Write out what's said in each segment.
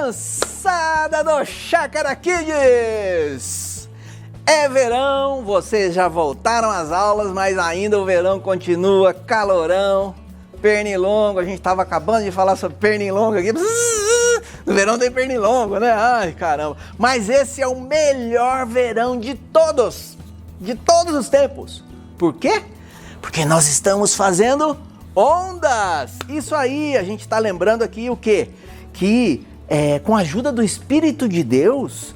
Criançada do Chácara Kids! É verão, vocês já voltaram às aulas, mas ainda o verão continua calorão, pernilongo. A gente estava acabando de falar sobre pernilongo aqui. No verão tem pernilongo, né? Ai, caramba. Mas esse é o melhor verão de todos os tempos. Por quê? Porque nós estamos fazendo ondas. Isso aí, a gente está lembrando aqui o quê? Que com a ajuda do Espírito de Deus,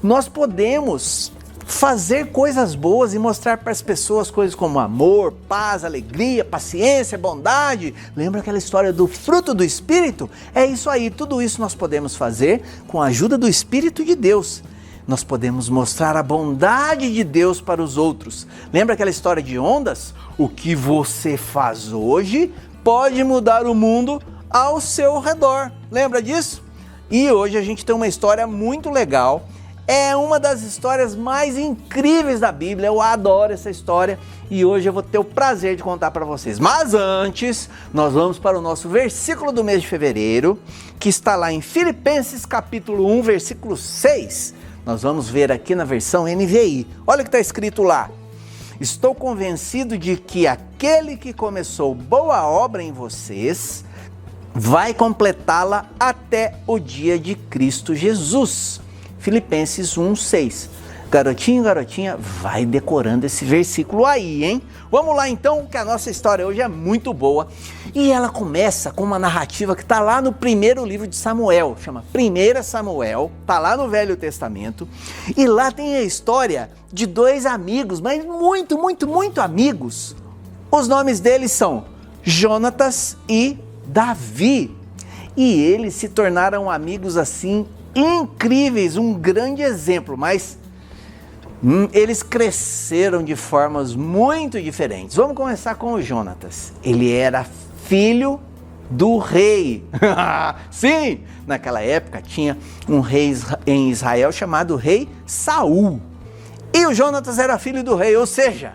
nós podemos fazer coisas boas e mostrar para as pessoas coisas como amor, paz, alegria, paciência, bondade. Lembra aquela história do fruto do Espírito? É isso aí, tudo isso nós podemos fazer com a ajuda do Espírito de Deus. Nós podemos mostrar a bondade de Deus para os outros. Lembra aquela história de ondas? O que você faz hoje pode mudar o mundo ao seu redor. Lembra disso? E hoje a gente tem uma história muito legal. É uma das histórias mais incríveis da Bíblia. Eu adoro essa história e hoje eu vou ter o prazer de contar para vocês. Mas antes, nós vamos para o nosso versículo do mês de fevereiro, que está lá em Filipenses capítulo 1, versículo 6. Nós vamos ver aqui na versão NVI. Olha o que está escrito lá. Estou convencido de que aquele que começou boa obra em vocês vai completá-la até o dia de Cristo Jesus. Filipenses 1, 6. Garotinho, garotinha, vai decorando esse versículo aí, hein? Vamos lá então, que a nossa história hoje é muito boa. E ela começa com uma narrativa que está lá no primeiro livro de Samuel. Chama 1 Samuel, está lá no Velho Testamento. E lá tem a história de dois amigos, mas muito amigos. Os nomes deles são Jonatas e Davi. E eles se tornaram amigos assim incríveis, um grande exemplo, mas eles cresceram de formas muito diferentes. Vamos começar com o Jonatas. Ele era filho do rei. Sim, naquela época tinha um rei em Israel chamado rei Saul. E o Jonatas era filho do rei, ou seja,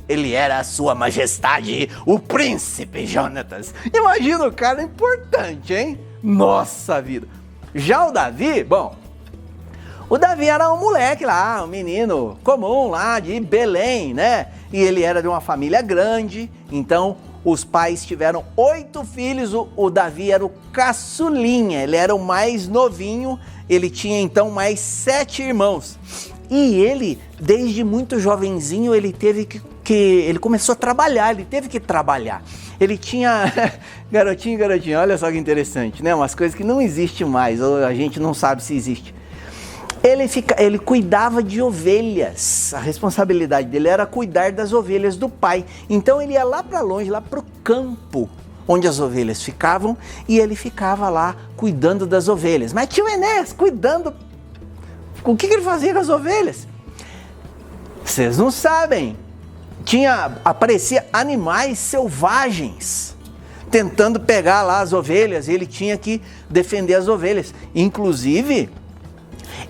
ele era a sua majestade, o príncipe Jonatas. Imagina o cara importante, hein? Nossa vida. Já o Davi, bom, o Davi era um moleque lá, um menino comum lá de Belém, né? E ele era de uma família grande, então os pais tiveram 8 filhos, o Davi era o caçulinha, ele era o mais novinho, ele tinha então mais 7 irmãos. E ele, desde muito jovenzinho, ele começou a trabalhar, ele teve que trabalhar. Ele tinha, garotinho, olha só que interessante, né? Umas coisas que não existem mais, ou a gente não sabe se existe. Ele cuidava de ovelhas, a responsabilidade dele era cuidar das ovelhas do pai. Então ele ia lá para longe, lá para o campo, onde as ovelhas ficavam, e ele ficava lá cuidando das ovelhas. Mas tio Enéas, cuidando, o que ele fazia com as ovelhas? Vocês não sabem. Aparecia animais selvagens tentando pegar lá as ovelhas, e ele tinha que defender as ovelhas. Inclusive,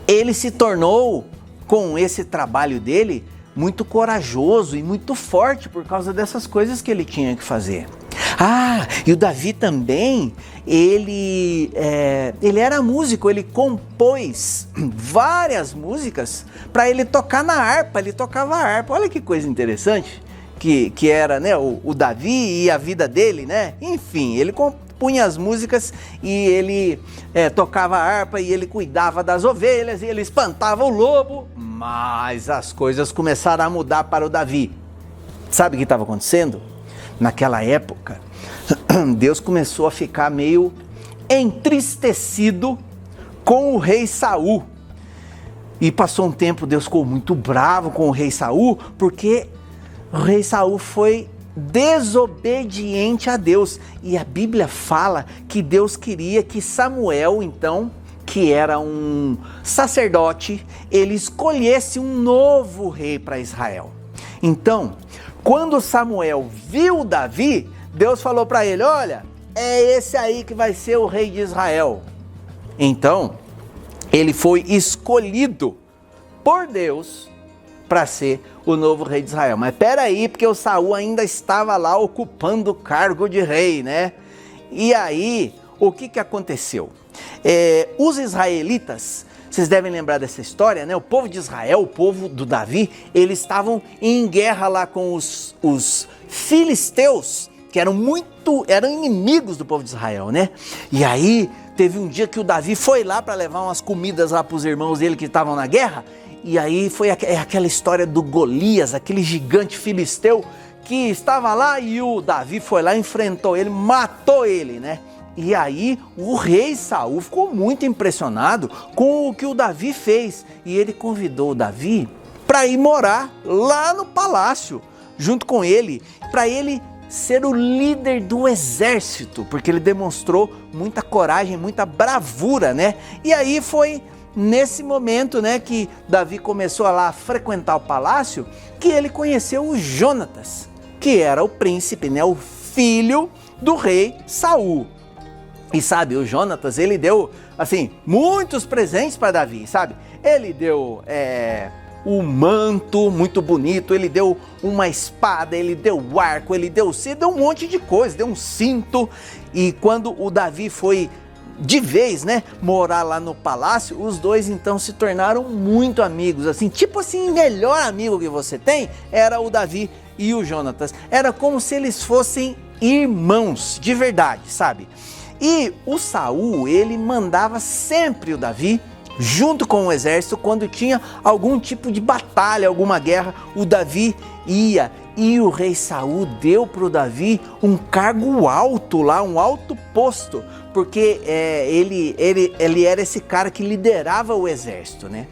ele se tornou, com esse trabalho dele, muito corajoso e muito forte por causa dessas coisas que ele tinha que fazer. Ah, e o Davi também, ele era músico, ele compôs várias músicas para ele tocar na harpa, ele tocava a harpa. Olha que coisa interessante que era, né, o Davi e a vida dele, né? Enfim, ele compunha as músicas e ele tocava a harpa e ele cuidava das ovelhas e ele espantava o lobo, mas as coisas começaram a mudar para o Davi. Sabe o que estava acontecendo? Naquela época, Deus começou a ficar meio entristecido com o rei Saul. E passou um tempo, Deus ficou muito bravo com o rei Saul, porque o rei Saul foi desobediente a Deus. E a Bíblia fala que Deus queria que Samuel, então, que era um sacerdote, ele escolhesse um novo rei para Israel. Então, quando Samuel viu Davi, Deus falou para ele, olha, é esse aí que vai ser o rei de Israel. Então, ele foi escolhido por Deus para ser o novo rei de Israel. Mas peraí, porque o Saul ainda estava lá ocupando o cargo de rei, né? E aí, o que aconteceu? Os israelitas, vocês devem lembrar dessa história, né? O povo de Israel, o povo do Davi, eles estavam em guerra lá com os filisteus, que eram inimigos do povo de Israel, né? E aí teve um dia que o Davi foi lá para levar umas comidas lá para os irmãos dele que estavam na guerra. E aí foi aquela história do Golias, aquele gigante filisteu que estava lá, e o Davi foi lá, enfrentou ele, matou ele, né? E aí o rei Saul ficou muito impressionado com o que o Davi fez. E ele convidou o Davi para ir morar lá no palácio, junto com ele, para ele ser o líder do exército, porque ele demonstrou muita coragem, muita bravura, né? E aí foi nesse momento, né, que Davi começou a lá frequentar o palácio, que ele conheceu o Jonatas, que era o príncipe, né, o filho do rei Saul. E sabe, o Jonatas, ele deu, assim, muitos presentes para Davi, sabe? Ele deu um manto muito bonito, ele deu uma espada, ele deu arco, ele deu um monte de coisa, deu um cinto. E quando o Davi foi de vez, né, morar lá no palácio, os dois então se tornaram muito amigos, assim, tipo assim, melhor amigo que você tem era o Davi e o Jonatas. Era como se eles fossem irmãos de verdade, sabe? E o Saul, ele mandava sempre o Davi junto com o exército. Quando tinha algum tipo de batalha, alguma guerra, o Davi ia. E o rei Saul deu para o Davi um cargo alto lá, um alto posto, porque ele era esse cara que liderava o exército, né?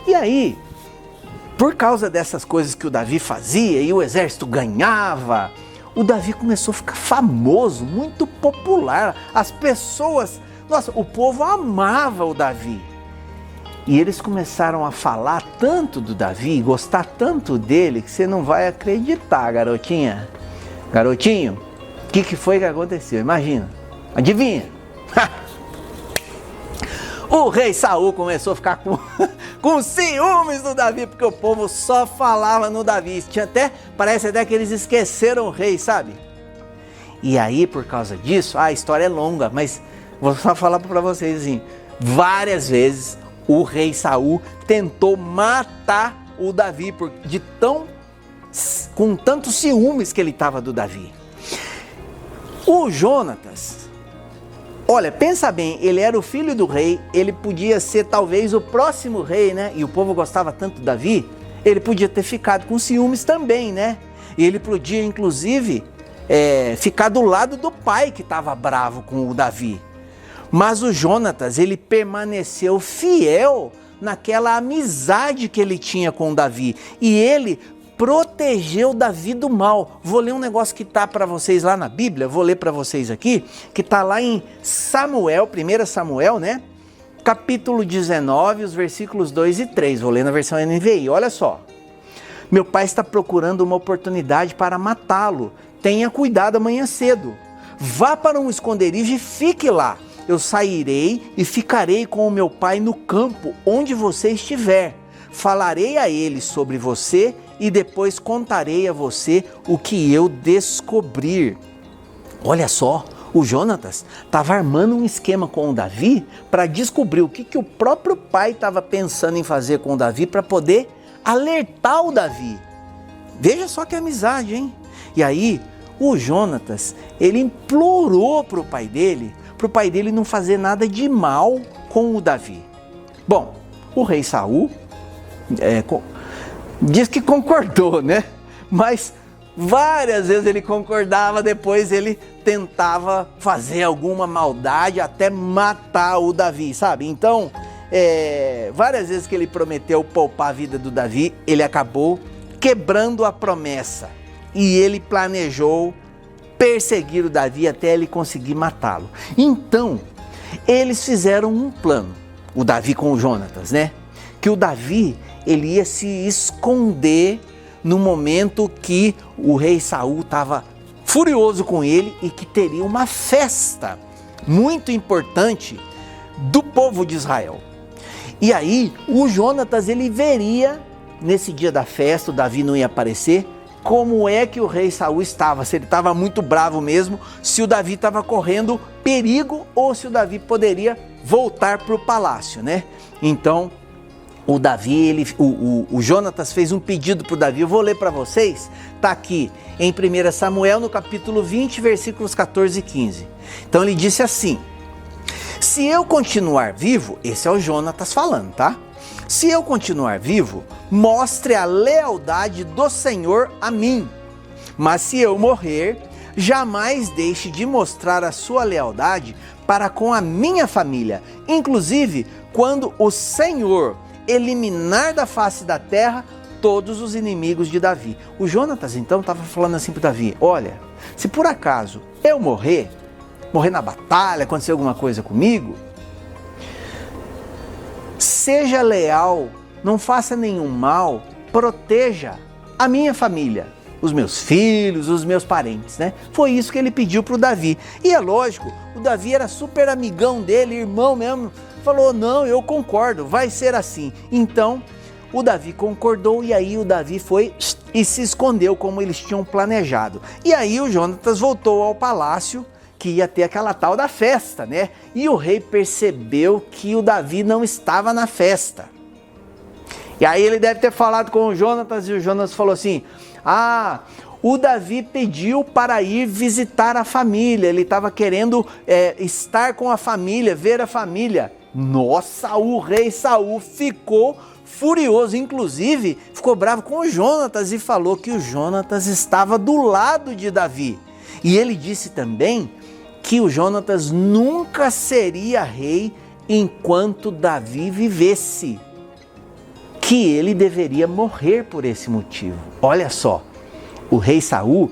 E aí, por causa dessas coisas que o Davi fazia e o exército ganhava, o Davi começou a ficar famoso, muito popular. As pessoas, nossa, o povo amava o Davi. E eles começaram a falar tanto do Davi, gostar tanto dele, que você não vai acreditar, garotinha. Garotinho, o que foi que aconteceu? Imagina, adivinha? O rei Saul começou a ficar com ciúmes do Davi, porque o povo só falava no Davi. Parece até que eles esqueceram o rei, sabe? E aí, por causa disso, a história é longa, mas vou só falar para vocês assim, várias vezes o rei Saul tentou matar o Davi com tantos ciúmes que ele estava do Davi. O Jonatas, olha, pensa bem, ele era o filho do rei, ele podia ser talvez o próximo rei, né? E o povo gostava tanto do Davi, ele podia ter ficado com ciúmes também, né? E ele podia, inclusive, ficar do lado do pai que estava bravo com o Davi. Mas o Jonatas, ele permaneceu fiel naquela amizade que ele tinha com o Davi. E ele protegeu Davi do mal. Vou ler um negócio que está para vocês lá na Bíblia, vou ler para vocês aqui, que está lá em Samuel, 1 Samuel, né? Capítulo 19, os versículos 2 e 3. Vou ler na versão NVI, olha só. Meu pai está procurando uma oportunidade para matá-lo. Tenha cuidado amanhã cedo. Vá para um esconderijo e fique lá. Eu sairei e ficarei com o meu pai no campo onde você estiver. Falarei a ele sobre você e depois contarei a você o que eu descobrir. Olha só, o Jonatas estava armando um esquema com o Davi para descobrir o que o próprio pai estava pensando em fazer com o Davi para poder alertar o Davi. Veja só que amizade, hein? E aí, o Jonatas, ele implorou para o pai dele não fazer nada de mal com o Davi. Bom, o rei Saul diz que concordou, né? Mas várias vezes ele concordava, depois ele tentava fazer alguma maldade até matar o Davi, sabe? Então, várias vezes que ele prometeu poupar a vida do Davi, ele acabou quebrando a promessa. E ele planejou perseguir o Davi até ele conseguir matá-lo. Então, eles fizeram um plano, o Davi com o Jonatas, né? Que o Davi, ele ia se esconder no momento que o rei Saul estava furioso com ele e que teria uma festa muito importante do povo de Israel. E aí, o Jonatas, ele veria, nesse dia da festa, o Davi não ia aparecer, como é que o rei Saul estava, se ele estava muito bravo mesmo, se o Davi estava correndo perigo ou se o Davi poderia voltar para o palácio, né? Então, o Davi, o Jonatas fez um pedido para o Davi, eu vou ler para vocês, está aqui em 1 Samuel, no capítulo 20, versículos 14 e 15. Então ele disse assim: se eu continuar vivo, esse é o Jonatas falando, tá? Se eu continuar vivo, mostre a lealdade do Senhor a mim, mas se eu morrer, jamais deixe de mostrar a sua lealdade para com a minha família, inclusive quando o Senhor eliminar da face da terra todos os inimigos de Davi. O Jonatas então estava falando assim para Davi: olha, se por acaso eu morrer na batalha, acontecer alguma coisa comigo, seja leal, não faça nenhum mal, proteja a minha família, os meus filhos, os meus parentes, né? Foi isso que ele pediu para o Davi. E é lógico, o Davi era super amigão dele, irmão mesmo, falou: não, eu concordo, vai ser assim. Então, o Davi concordou e aí o Davi foi e se escondeu como eles tinham planejado. E aí o Jonatas voltou ao palácio, que ia ter aquela tal da festa, né? E o rei percebeu que o Davi não estava na festa. E aí ele deve ter falado com o Jonatas e o Jonatas falou assim: ah, o Davi pediu para ir visitar a família, ele estava querendo estar com a família, ver a família. Nossa, o rei Saul ficou furioso, inclusive ficou bravo com o Jonatas e falou que o Jonatas estava do lado de Davi. E ele disse também que o Jonatas nunca seria rei enquanto Davi vivesse, que ele deveria morrer por esse motivo. Olha só, o rei Saul,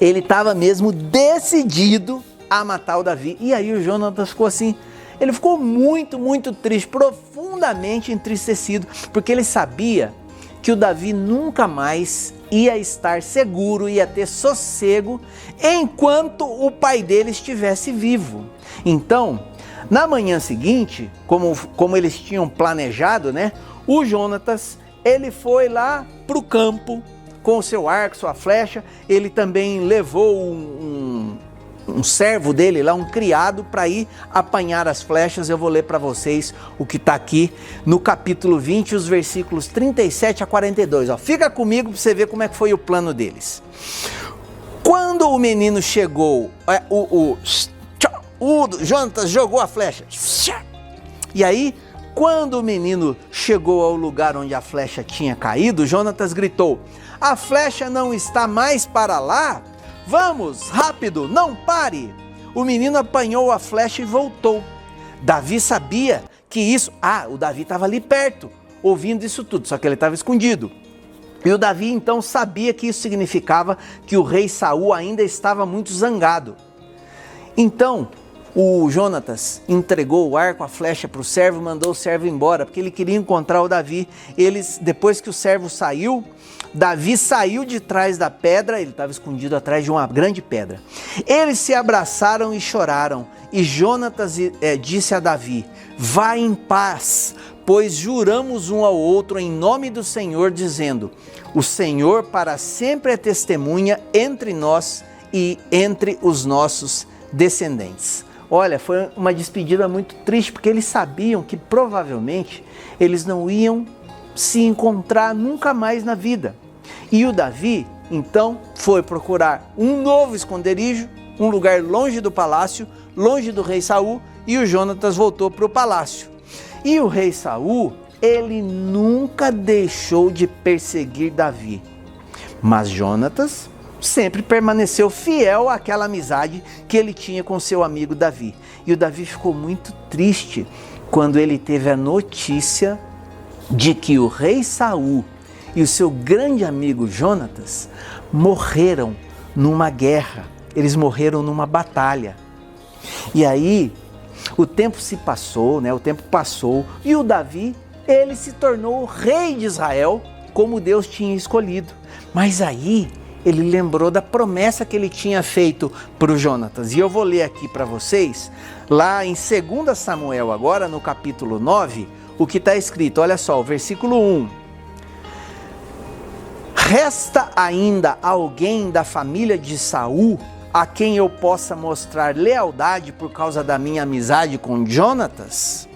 ele estava mesmo decidido a matar o Davi. E aí o Jonatas ficou assim, ele ficou muito, muito triste, profundamente entristecido, porque ele sabia que o Davi nunca mais ia estar seguro, ia ter sossego, enquanto o pai dele estivesse vivo. Então, na manhã seguinte, como eles tinham planejado, né? O Jonatas, ele foi lá para o campo com o seu arco, sua flecha. Ele também levou um servo dele lá, um criado, para ir apanhar as flechas. Eu vou ler para vocês o que está aqui no capítulo 20, os versículos 37 a 42. Ó, fica comigo para você ver como é que foi o plano deles. Quando o menino chegou, o Jonatas jogou a flecha. E aí, quando o menino chegou ao lugar onde a flecha tinha caído, Jonatas gritou: a flecha não está mais para lá? Vamos, rápido, não pare! O menino apanhou a flecha e voltou. Davi sabia que isso... o Davi estava ali perto, ouvindo isso tudo, só que ele estava escondido. E o Davi então sabia que isso significava que o rei Saul ainda estava muito zangado. Então, o Jonatas entregou o arco, a flecha para o servo, mandou o servo embora, porque ele queria encontrar o Davi. Depois que o servo saiu, Davi saiu de trás da pedra, ele estava escondido atrás de uma grande pedra. Eles se abraçaram e choraram, e Jonatas disse a Davi: vá em paz, pois juramos um ao outro em nome do Senhor, dizendo: o Senhor para sempre é testemunha entre nós e entre os nossos descendentes. Olha, foi uma despedida muito triste, porque eles sabiam que provavelmente eles não iam se encontrar nunca mais na vida. E o Davi, então, foi procurar um novo esconderijo, um lugar longe do palácio, longe do rei Saul, e o Jonatas voltou para o palácio. E o rei Saul, ele nunca deixou de perseguir Davi. Mas Jonatas sempre permaneceu fiel àquela amizade que ele tinha com seu amigo Davi. E o Davi ficou muito triste quando ele teve a notícia de que o rei Saul e o seu grande amigo Jonatas morreram numa guerra, eles morreram numa batalha. E aí o tempo se passou, né? O tempo passou e o Davi, ele se tornou o rei de Israel, como Deus tinha escolhido. Mas aí ele lembrou da promessa que ele tinha feito para o Jonatas. E eu vou ler aqui para vocês, lá em 2 Samuel, agora no capítulo 9, o que está escrito. Olha só, o versículo 1. Resta ainda alguém da família de Saul a quem eu possa mostrar lealdade por causa da minha amizade com Jonatas?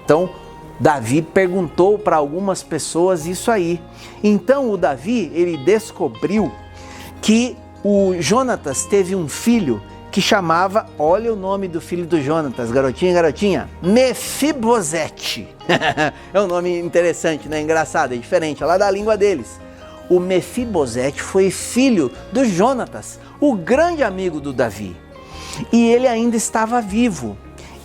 Então, Davi perguntou para algumas pessoas isso aí. Então, o Davi, ele descobriu que o Jonatas teve um filho que chamava, olha o nome do filho do Jonatas, garotinha, Mefibosete. É um nome interessante, né? Engraçado, é diferente, é lá da língua deles. O Mefibosete foi filho do Jonatas, o grande amigo do Davi. E ele ainda estava vivo.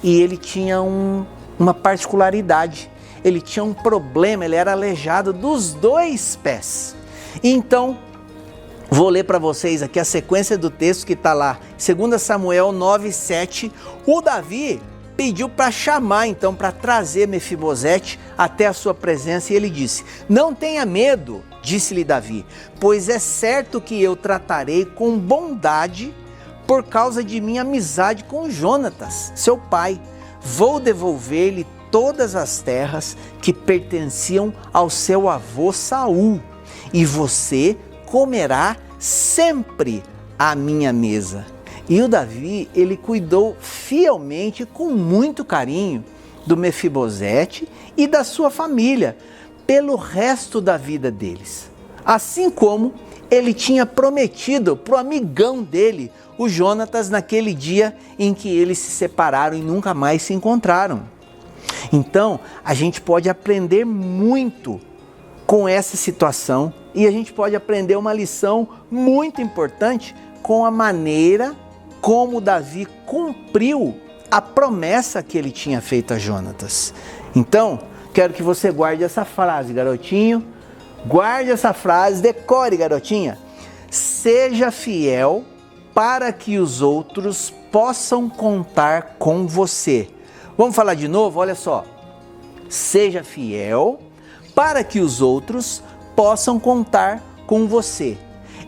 E ele tinha uma particularidade. Ele tinha um problema, ele era aleijado dos 2 pés. Então, vou ler para vocês aqui a sequência do texto que está lá. 2 Samuel 9:7. O Davi pediu para chamar, então, para trazer Mefibosete até a sua presença. E ele disse: não tenha medo, disse-lhe Davi, pois é certo que eu tratarei com bondade por causa de minha amizade com Jonatas, seu pai. Vou devolver-lhe todas as terras que pertenciam ao seu avô Saul, e você comerá sempre à minha mesa. E o Davi, ele cuidou fielmente, com muito carinho, do Mefibosete e da sua família, pelo resto da vida deles. Assim como ele tinha prometido para o amigão dele, o Jonatas, naquele dia em que eles se separaram e nunca mais se encontraram. Então, a gente pode aprender muito com essa situação e a gente pode aprender uma lição muito importante com a maneira como Davi cumpriu a promessa que ele tinha feito a Jonatas. Então, quero que você guarde essa frase, garotinho. Guarde essa frase, decore, garotinha. Seja fiel para que os outros possam contar com você. Vamos falar de novo? Olha só. Seja fiel para que os outros possam contar com você.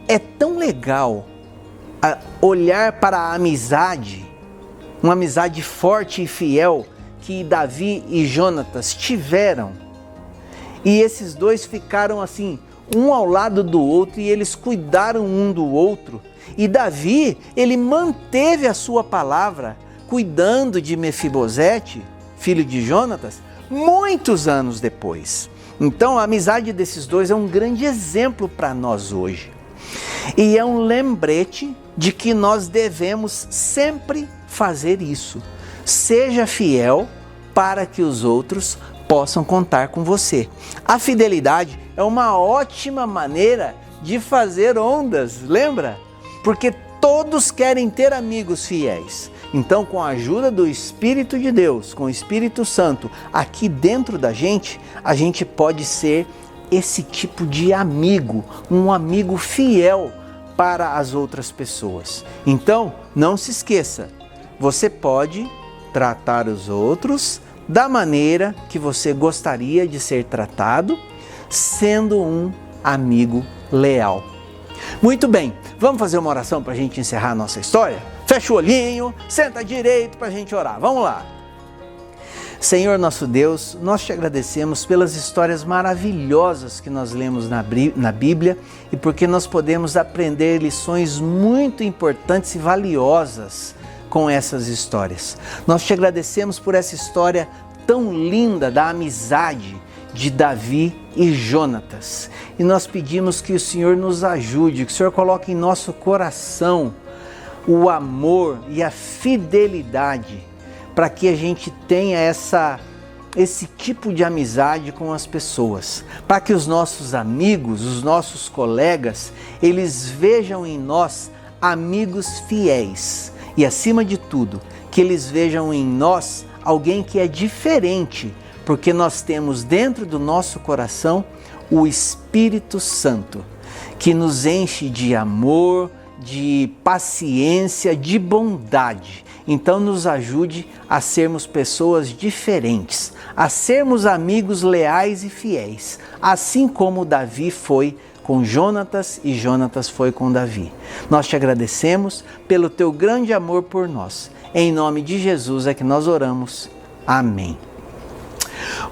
É tão legal olhar para a amizade, uma amizade forte e fiel que Davi e Jonatas tiveram. E esses dois ficaram assim, um ao lado do outro, e eles cuidaram um do outro. E Davi, ele manteve a sua palavra, cuidando de Mefibosete, filho de Jonatas, muitos anos depois. Então a amizade desses dois é um grande exemplo para nós hoje. E é um lembrete de que nós devemos sempre fazer isso. Seja fiel para que os outros possam contar com você. A fidelidade é uma ótima maneira de fazer ondas, lembra? Porque todos querem ter amigos fiéis. Então, com a ajuda do Espírito de Deus, com o Espírito Santo aqui dentro da gente, a gente pode ser esse tipo de amigo, um amigo fiel para as outras pessoas. Então, não se esqueça, você pode tratar os outros da maneira que você gostaria de ser tratado, sendo um amigo leal. Muito bem, vamos fazer uma oração para a gente encerrar a nossa história? Fecha o olhinho, senta direito para a gente orar. Vamos lá. Senhor nosso Deus, nós te agradecemos pelas histórias maravilhosas que nós lemos na Bíblia e porque nós podemos aprender lições muito importantes e valiosas com essas histórias. Nós te agradecemos por essa história tão linda da amizade de Davi e Jonatas. E nós pedimos que o Senhor nos ajude, que o Senhor coloque em nosso coração o amor e a fidelidade para que a gente tenha esse tipo de amizade com as pessoas, para que os nossos amigos, os nossos colegas, eles vejam em nós amigos fiéis e, acima de tudo, que eles vejam em nós alguém que é diferente, porque nós temos dentro do nosso coração o Espírito Santo, que nos enche de amor, de paciência, de bondade. Então nos ajude a sermos pessoas diferentes, a sermos amigos leais e fiéis, assim como Davi foi com Jonatas e Jonatas foi com Davi. Nós te agradecemos pelo teu grande amor por nós. Em nome de Jesus é que nós oramos. Amém.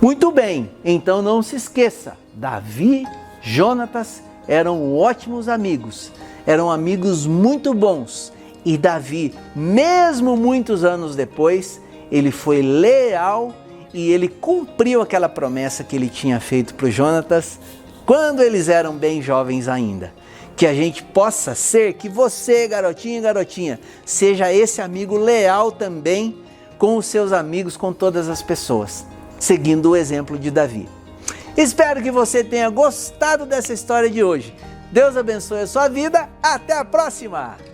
Muito bem, então não se esqueça, Davi, Jonatas eram ótimos amigos, eram amigos muito bons. E Davi, mesmo muitos anos depois, ele foi leal e ele cumpriu aquela promessa que ele tinha feito para o Jonatas quando eles eram bem jovens ainda. Que a gente possa ser, que você, garotinho e garotinha, seja esse amigo leal também com os seus amigos, com todas as pessoas, seguindo o exemplo de Davi. Espero que você tenha gostado dessa história de hoje. Deus abençoe a sua vida. Até a próxima!